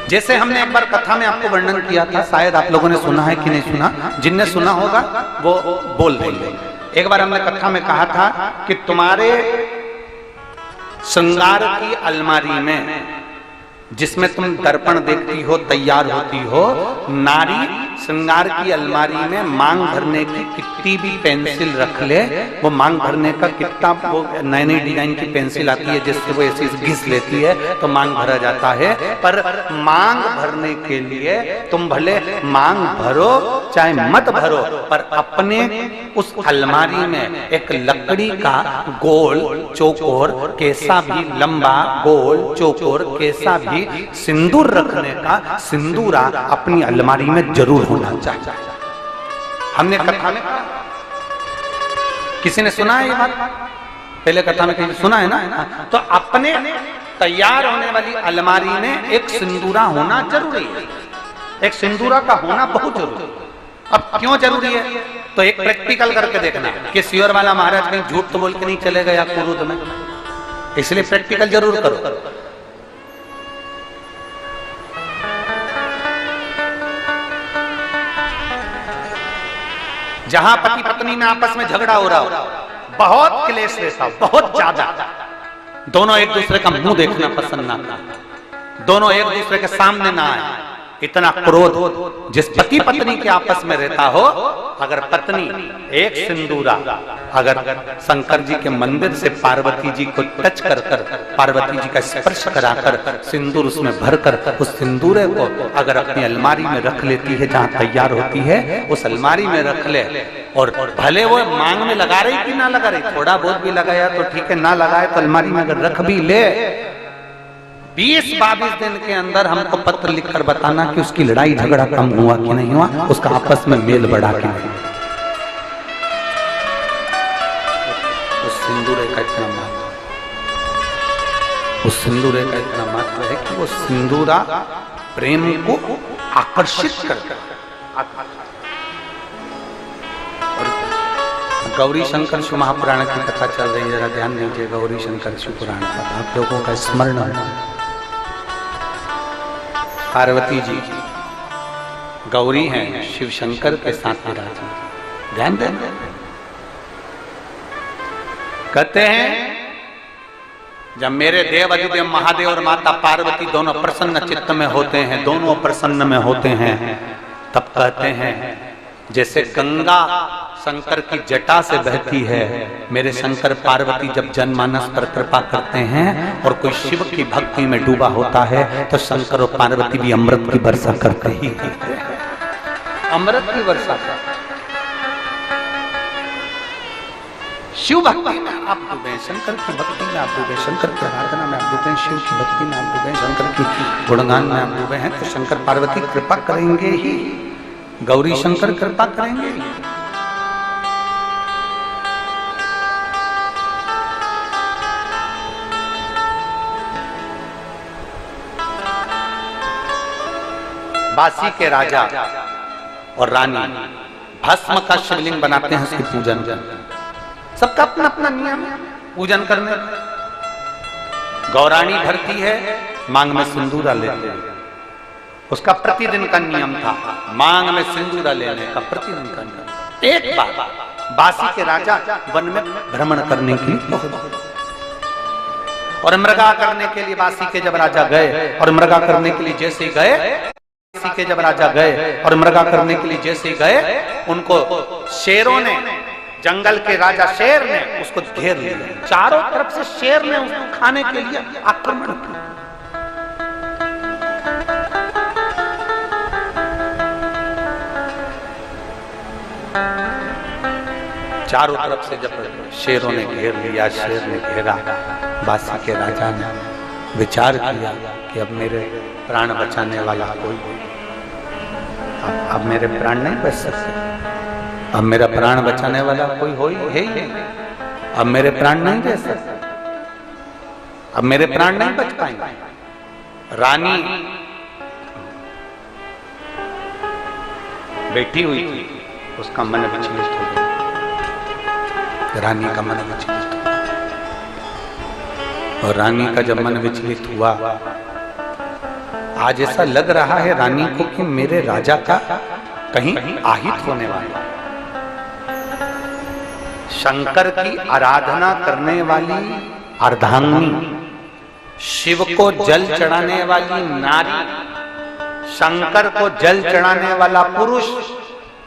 जैसे हमने एक बार कथा में आपको वर्णन किया था, शायद आप लोगों ने सुना है कि नहीं सुना, जिनने सुना होगा वो बोल देंगे। एक बार हमने कथा में कहा था कि तुम्हारे श्रृंगार की अलमारी में, जिसमें तुम दर्पण देखती हो, तैयार होती हो, नारी श्रृंगार की अलमारी में मांग भरने की कितनी भी पेंसिल रख ले, वो मांग भरने का कितना, वो नई नई डिजाइन की पेंसिल आती है जिससे वो ऐसी घिस लेती है तो मांग भरा जाता है। पर मांग भरने के लिए तुम भले मांग भरो चाहे मत भरो, पर अपने उस अलमारी में एक लकड़ी का गोल चौकोर, कैसा भी लंबा गोल चौकोर कैसा भी सिंदूर रखने का सिंदूरा अपनी अलमारी में जरूर होना चाहिए। हमने कथा में, किसी ने सुना है ये बात? पहले कथा में कहीं सुना है ना? तो अपने तैयार होने वाली अलमारी में एक सिंदूरा होना जरूरी है, एक सिंदूरा का होना बहुत जरूरी है। अब क्यों जरूरी है? तो एक प्रैक्टिकल करके देखना कि सियोर वाला महाराज कहीं झूठ तो बोल के नहीं चले गया कुरुद में, इसलिए प्रैक्टिकल जरूर करो। जहां पति पत्नी में आपस में झगड़ा हो रहा हो, बहुत क्लेश रहता हो, बहुत ज्यादा, दोनों एक दूसरे का मुंह देखना पसंद ना करते, दोनों एक दूसरे के सामने ना आए, इतना क्रोध जिस पति पत्नी के आपस में रहता हो, अगर पत्नी एक सिंदूरा अगर शंकर जी के मंदिर से पार्वती जी को टच कर कर, पार्वती जी का स्पर्श कराकर सिंदूर उसमें भरकर उस सिंदूरे को अगर अपनी अलमारी में रख लेती है, जहां तैयार होती है उस अलमारी में रख ले, और भले वो मांग में लगा रही कि ना लगा रही, थोड़ा बहुत भी लगाया तो ठीक है, ना लगाए तो अलमारी में अगर रख भी ले, 20-22 दिन के अंदर हमको पत्र लिखकर बताना कि उसकी लड़ाई झगड़ा कम हुआ कि नहीं हुआ, उसका आपस में मेल बढ़ा कि नहीं। उस सिंदूरे का इतना महत्व, उस सिंदूरे का इतना महत्व है कि वो सिंदूरा प्रेम को आकर्षित करता है। और गौरी शंकर शिव महापुराण की कथा चल रही है, जरा ध्यान दीजिए। गौरी शंकर शिव पुराण का आप लोगों का स्मरण है। पार्वती जी गौरी हैं, शिव शंकर के साथ विराजमान, ध्यान दें। कहते हैं जब मेरे देव अधिदेव महादेव और माता पार्वती दोनों प्रसन्न चित्त में होते हैं, दोनों प्रसन्न में होते हैं, तब कहते हैं जैसे गंगा शंकर की जटा से बहती है, मेरे शंकर पार्वती जब जनमानस पर कृपा करते हैं और कोई शिव की भक्ति में डूबा होता है तो शंकर और पार्वती भी अमृत की वर्षा करते ही हैं, अमृत की वर्षा करते। शिव भक्ति में आप डूबे, शंकर की भक्ति में आप डूबे, शंकर की आराधना में आप डूबे, शिव की भक्ति में आप डूबे, शंकर की गुणगान में आप डूबे हैं, तो शंकर पार्वती कृपा करेंगे ही, गौरी शंकर कृपा करेंगे ही। बासी के राजा और रानी भस्म का शिवलिंग बनाते हैं, उसकी पूजन करते हैं, सबका अपना अपना नियम है पूजन करने। गौरानी भरती है, मांग में सिंदूरा लेते हैं, उसका प्रतिदिन का नियम था, मांग में सिंदूरा लेने का प्रतिदिन का नियम। एक बार बासी के राजा वन में भ्रमण करने के लिए और मृगा करने के लिए बासी के जब राजा गए, और मृगा करने के लिए जैसे गए, बासी के जब राजा गए और मृगा करने के लिए जैसे गए, उनको शेरों ने, जंगल के राजा शेर ने उसको घेर लिया, चारों तरफ से शेर ने उसको खाने के लिए आक्रमण किया। चारों तरफ से जब शेरों ने घेर लिया, शेर ने घेरा, बासी के राजा ने विचार किया कि अब मेरे प्राण बचाने वाला कोई, अब मेरे प्राण नहीं बच सकते, अब मेरा प्राण बचाने वाला कोई हो ही है ही नहीं, अब मेरे प्राण नहीं दे सकते, अब मेरे प्राण नहीं बच पाएंगे। रानी बैठी हुई थी, उसका मन विचलित हो गया, रानी का मन विचलित हुआ, और रानी का जब मन विचलित हुआ, आज ऐसा लग रहा है रानी को कि मेरे राजा का कहीं आहित होने वाला। शंकर की आराधना करने वाली अर्धांगिनी, शिव को जल चढ़ाने वाली नारी, शंकर को जल चढ़ाने वाला पुरुष,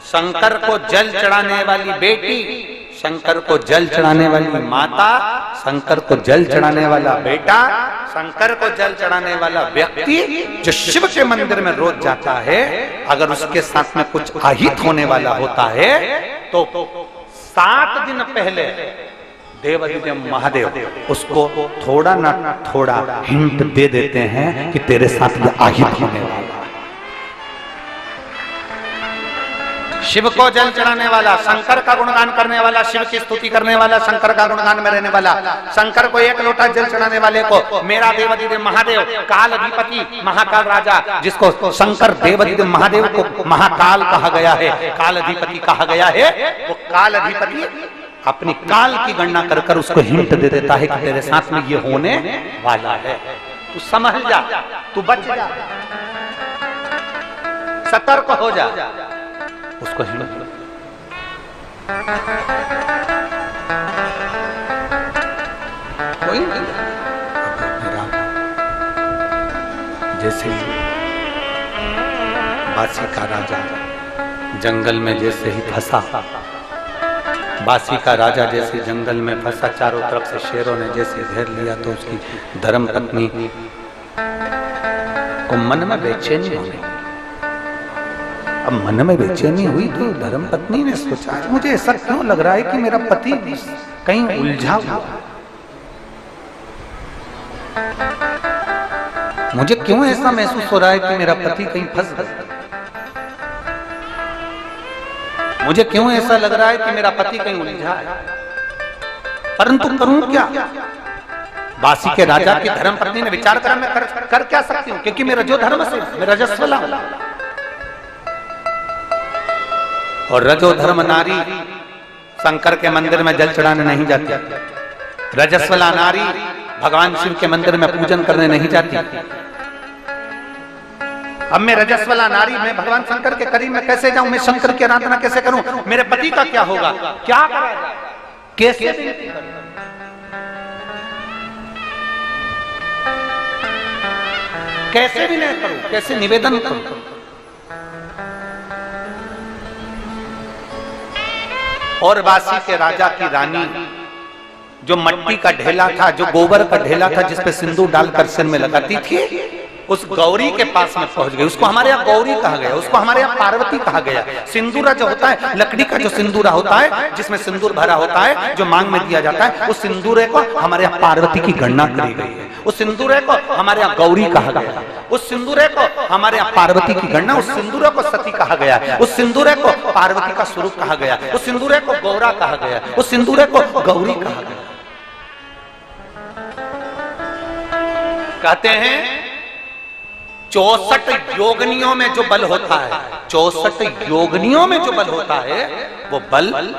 शंकर को जल चढ़ाने वाली बेटी, शंकर को जल चढ़ाने वाली माता, शंकर को जल चढ़ाने वाला बेटा, शंकर को जल चढ़ाने वाला व्यक्ति जो शिव के मंदिर में रोज जाता है, अगर उसके साथ में कुछ आहित होने वाला होता है तो 7 दिन पहले देवाधिदेव महादेव उसको थोड़ा ना थोड़ा हिंट दे देते हैं कि तेरे साथ ये आहित होने वाला है। शिव को जल चढ़ाने वाला, शंकर का गुणगान करने वाला, शिव की स्तुति करने वाला, शंकर का गुणगान में रहने वाला, शंकर को 1 लोटा जल चढ़ाने वाले को मेरा देवाधिदेव महादेव, काल अधिपति, महाकाल राजा, जिसको शंकर देवाधिदेव महादेव को महाकाल कहा गया है, काल अधिपति कहा गया है, वो काल अधिपति अपनी काल की गणना कर कर उसको हिंट दे देता है कि तेरे साथ में ये होने वाला है, तू समझ जा, तू बच जा, सतर्क हो जा, उसको हिंट। कोई जैसे बासी का राजा जंगल में जैसे ही फंसा, बासी का राजा जैसे जंगल में फंसा, चारों तरफ से शेरों ने जैसे घेर लिया, तो उसकी धर्म पत्नी को मन में बेचैनी हो गई। अब मन में बेचैनी हुई तो धर्म पत्नी ने सोचा, मुझे ऐसा क्यों लग रहा है कि मेरा पति कहीं उलझा हुआ, मुझे क्यों ऐसा महसूस हो रहा है कि मेरा पति कहीं फंस गया, मुझे क्यों ऐसा लग रहा है कि मेरा पति कहीं उलझा है, परंतु करूं क्या। बासी के राजा की धर्म पत्नी ने विचार करा, मैं कर क्या सकती हूं, क्योंकि मेरा जो धर्म से मेरा रजस्वला, और रजो धर्म नारी शंकर के मंदिर में जल चढ़ाने नहीं जाती, रजस्वला नारी भगवान शिव के मंदिर में पूजन करने नहीं जाती। अब मैं रजस्वला नारी, मैं भगवान शंकर के करीब में कैसे जाऊं, मैं शंकर की आराधना कैसे करूं, मेरे पति का क्या होगा, क्या करा जाए, कैसे कैसे भी नहीं करूं, कैसे निवेदन करूं। और बासी के राजा की रानी जो मट्टी का ढेला था, जो गोबर का ढेला था, जिसपे सिंदूर डालकर सिर में लगाती थी, उस गौरी के पास में पहुंच गई। उसको हमारे यहाँ गौरी कहा गया, उसको हमारे यहाँ पार्वती कहा गया। सिंदूरा जो होता है, लकड़ी का जो सिंदूरा होता है, जिसमें सिंदूर भरा होता है, जो मांग में दिया जाता है, उस सिंदूरे को हमारे यहाँ पार्वती की गणना करी गई है। उस सिंदूरे को हमारे यहाँ गौरी कहा गया, उस सिंदूरे को हमारे यहाँ पार्वती की गणना, उस सिंदूरे को सती कहा गया, उस सिंदूरे को पार्वती का स्वरूप कहा गया, उस सिंदूरे को गौरा कहा गया, उस सिंदूरे को गौरी कहा गया। कहते हैं 64 योगनियों में जो बल होता है, 64 योगनियों में जो बल होता है, वो बल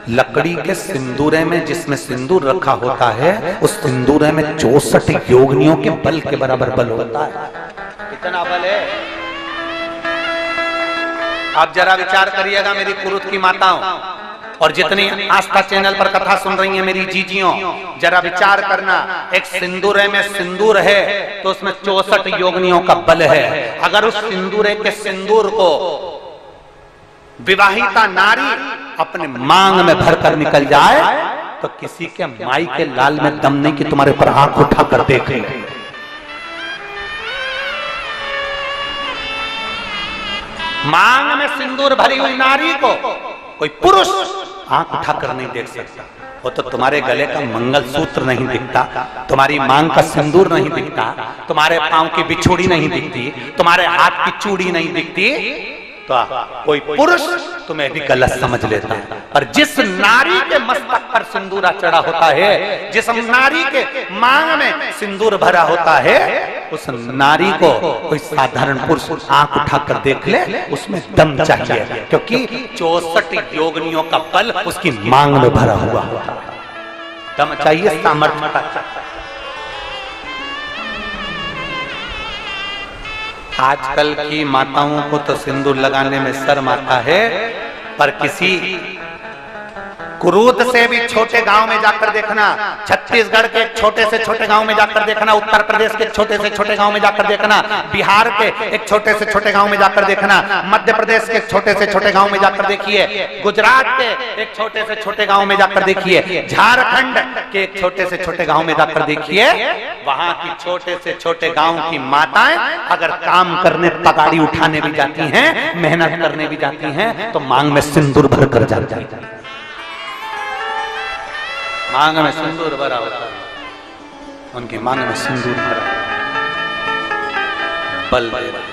लकड़ी के सिंदूरे में, जिसमें सिंदूर रखा होता है, उस सिंदूरे में 64 योगनियों के बल के बराबर बल होता है। कितना बल है, आप जरा विचार करिएगा मेरी कुरुत की माताओं, और जितनी आस्था चैनल पर कथा सुन रही हैं मेरी जीजियों, जरा विचार करना, एक सिंदूरे में सिंदूर है तो उसमें 64 योगनियों का बल है। अगर उस सिंदूरे के सिंदूर को विवाहिता नारी अपने मांग में भरकर निकल जाए तो किसी के माई के लाल में दम नहीं कि तुम्हारे ऊपर आंख उठा कर देखे। मांग में सिंदूर भरी हुई नारी को कोई पुरुष आंख उठाकर नहीं देख सकता। वो तो तुम्हारे गले का मंगलसूत्र नहीं दिखता, तुम्हारी मांग का सिंदूर नहीं दिखता, तुम्हारे पांव की बिछुड़ी नहीं दिखती, तुम्हारे हाथ की चूड़ी नहीं दिखती, तो कोई पुरुष तुम्हें भी गलत समझ लेता है। पर जिस नारी के मस्तक पर सिंदूरा चढ़ा होता है, जिस नारी के मांग में सिंदूर भरा होता है, उस नारी को कोई साधारण पुरुष आंख उठाकर देख ले, उसमें दम चाहिए, क्योंकि 64 योगनियों का बल उसकी मांग में भरा हुआ होता है। दम चाहिए, सामर्थ्य चाहिए। आजकल की माताओं को तो सिंदूर लगाने में शर्म आता है, पर किसी कुरूद से भी छोटे गांव में जाकर देखना, छत्तीसगढ़ के छोटे से छोटे गांव में जाकर देखना, उत्तर प्रदेश के छोटे से छोटे गांव में जाकर देखना, बिहार के एक छोटे से छोटे गांव में जाकर देखना, मध्य प्रदेश के छोटे से छोटे गांव में जाकर देखिए, गुजरात के एक छोटे से छोटे गांव में जाकर देखिए, झारखंड के एक छोटे से छोटे गांव में जाकर देखिए, वहां की छोटे से छोटे गांव की माताएं अगर काम करने तगाड़ी उठाने भी जाती हैं, मेहनत करने भी जाती हैं, तो मांग में सिंदूर भर कर जाती है। मांग में सिंदूर भरा होता है, उनकी मांग में सिंदूर भरा, बल दे रहा।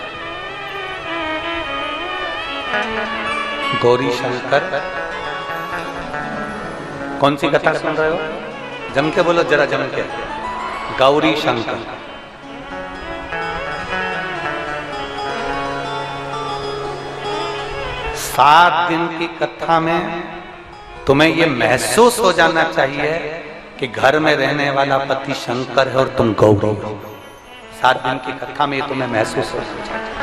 गौरी शंकर, कौन सी कथा सुन रहे हो? जम के बोलो जरा, जम के। गौरी शंकर, सात दिन की कथा में तुम्हें यह महसूस हो जाना चाहिए कि घर में रहने वाला पति शंकर है और तुम गौरी हो। 7 दिन की कथा में तुम्हें महसूस हो जाना चाहिए।